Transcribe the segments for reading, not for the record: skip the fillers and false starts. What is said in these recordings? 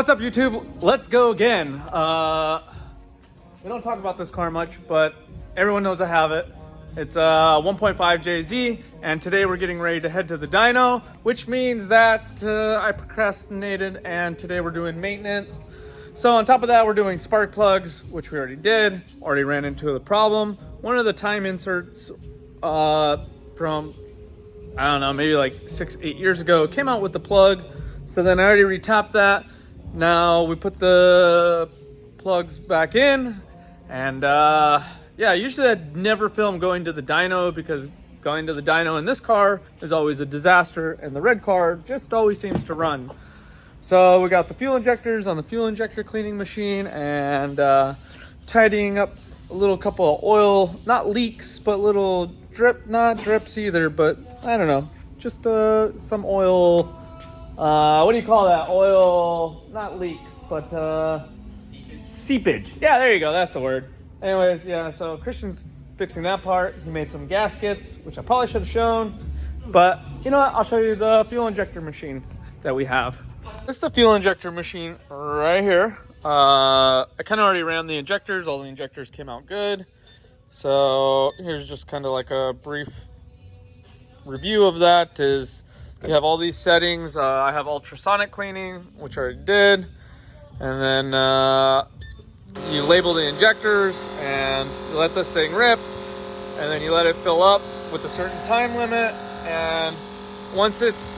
What's up, YouTube? Let's go again. We don't talk about this car much, but everyone knows I have it. It's a 1.5 JZ, and today we're getting ready to head to the dyno, which means that I procrastinated, and today we're doing maintenance. So on top of that, we're doing spark plugs, which we already did. Already ran into the problem. One of the time inserts from, I don't know, maybe like 6-8 years ago came out with the plug. So then I already retapped that. Now we put the plugs back in, and yeah, usually I'd never film going to the dyno because going to the dyno in this car is always a disaster, and the red car just always seems to run. So we got the fuel injectors on the fuel injector cleaning machine, and tidying up a little couple of oil, not leaks, but little not drips either, but I don't know, just some oil, what do you call that? Oil, not leaks, but seepage. Yeah, there you go, that's the word. Anyways, yeah, so Christian's fixing that part. He made some gaskets, which I probably should have shown, but you know what? I'll show you the fuel injector machine that we have. This is the fuel injector machine right here. I kind of already ran the injectors. All the injectors came out good. So here's just kind of like a brief review of that. Is you have all these settings. I have ultrasonic cleaning, which I already did. And then you label the injectors and you let this thing rip. And then you let it fill up with a certain time limit. And once it's,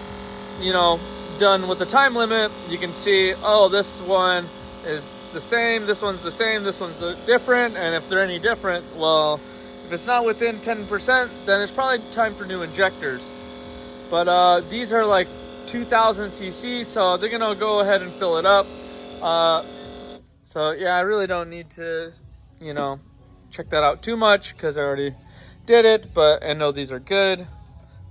you know, done with the time limit, you can see, oh, this one is the same, this one's the same, this one's different, and if they're any different, well, if it's not within 10%, then it's probably time for new injectors. But these are like 2000 cc, so they're gonna go ahead and fill it up. So yeah, I really don't need to, you know, check that out too much because I already did it, but I know these are good.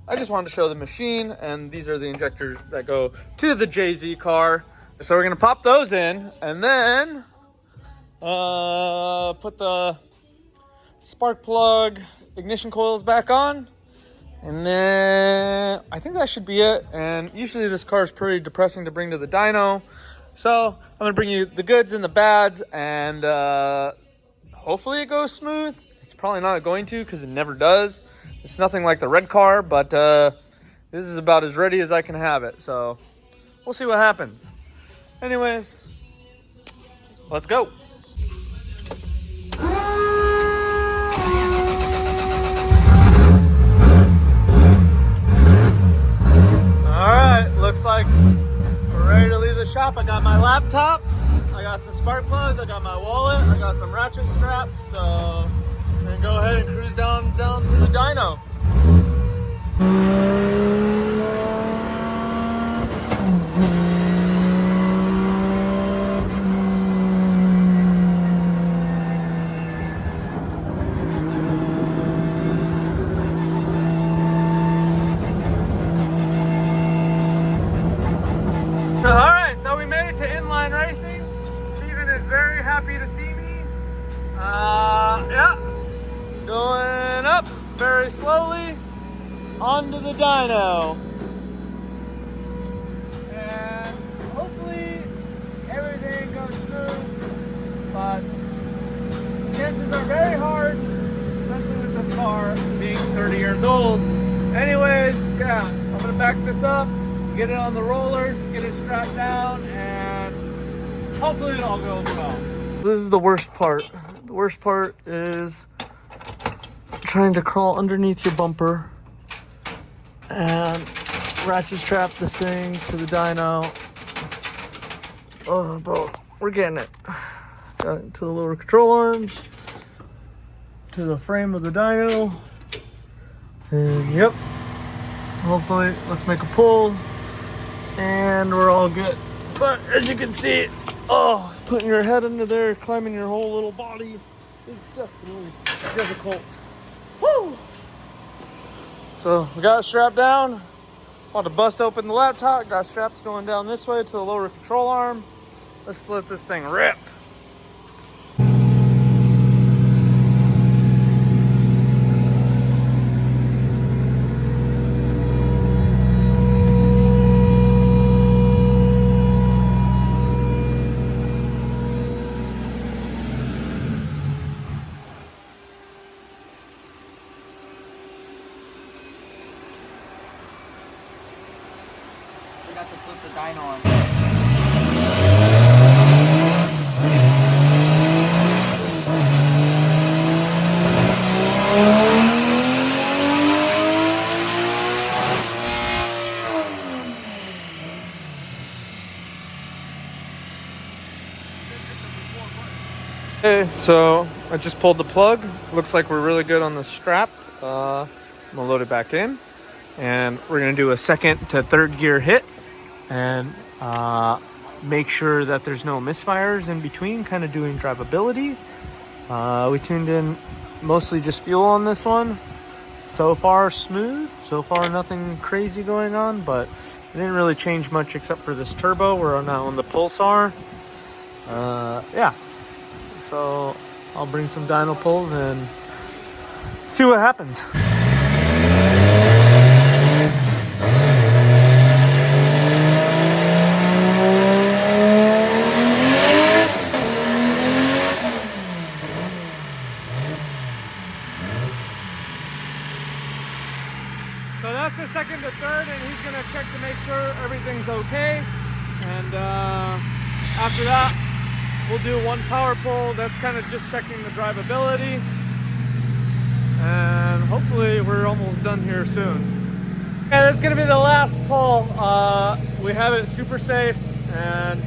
I just wanted to show the machine, and these are the injectors that go to the JZ car. So we're gonna pop those in, and then put the spark plug ignition coils back on, and then I think that should be it. And usually this car is pretty depressing to bring to the dyno, so I'm gonna bring you the goods and the bads, and hopefully it goes smooth. It's probably not going to because it never does. It's nothing like the red car, but this is about as ready as I can have it. So we'll see what happens. Anyways, let's go. All right, looks like we're ready to leave the shop. I got my laptop, I got some spark plugs, I got my wallet, I got some ratchet straps. So we're gonna go ahead and cruise down to the dyno. Alright, so we made it to inline racing. Steven is very happy to see me. Yeah. Going up very slowly onto the dyno. And hopefully everything goes smooth, but chances are very hard, especially with this car being 30 years old. Anyways, yeah, I'm gonna back this up, get it on the rollers, get it strapped down, and hopefully it all goes well. This is the worst part. The worst part is trying to crawl underneath your bumper and ratchet strap this thing to the dyno. Oh, but we're getting it. Got it to the lower control arms, to the frame of the dyno, and yep, hopefully let's make a pull and we're all good. But as you can see, oh, putting your head under there, climbing your whole little body is definitely difficult. Woo! So we got it strapped down. About to bust open the laptop. Got straps going down this way to the lower control arm. Let's let this thing rip. dyno on. Okay, so I just pulled the plug. Looks like we're really good on the strap. I'm gonna load it back in, and we're gonna do a second to third gear hit and make sure that there's no misfires in between, kind of doing drivability. We tuned in mostly just fuel on this one. So far smooth, so far nothing crazy going on, but it didn't really change much except for this turbo. We're now on the pulsar. Yeah, so I'll bring some dyno pulls and see what happens. So that's the second to third, and he's gonna check to make sure everything's okay. And after that, we'll do one power pull. That's kind of just checking the drivability. And hopefully we're almost done here soon. Okay, that's gonna be the last pull. We have it super safe, and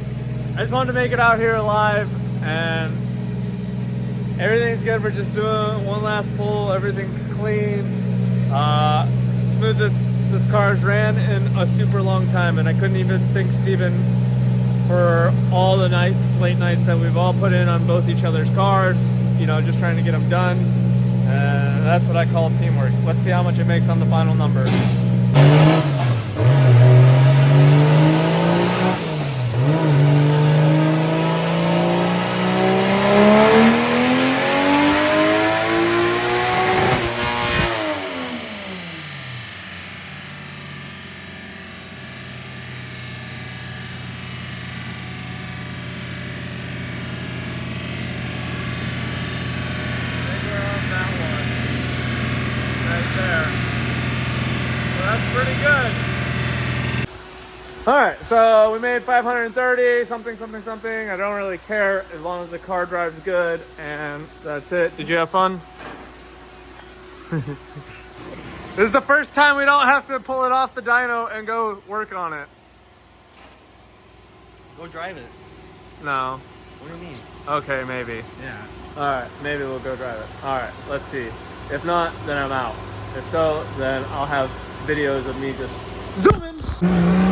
I just wanted to make it out here live, and everything's good. We're just doing one last pull. Everything's clean. Smoothest this car's ran in a super long time, and I couldn't even thank Steven for all the nights, late nights that we've all put in on both each other's cars, you know, just trying to get them done. And that's what I call teamwork. Let's see how much it makes on the final number. Pretty good. All right, so we made 530 something. I don't really care as long as the car drives good, and that's it. Did you have fun? This is the first time we don't have to pull it off the dyno and go work on it. Go drive it. No. What do you mean? Okay, maybe. Yeah. All right, maybe we'll go drive it. All right, let's see. If not, then I'm out. If so, then I'll have videos of me just zooming.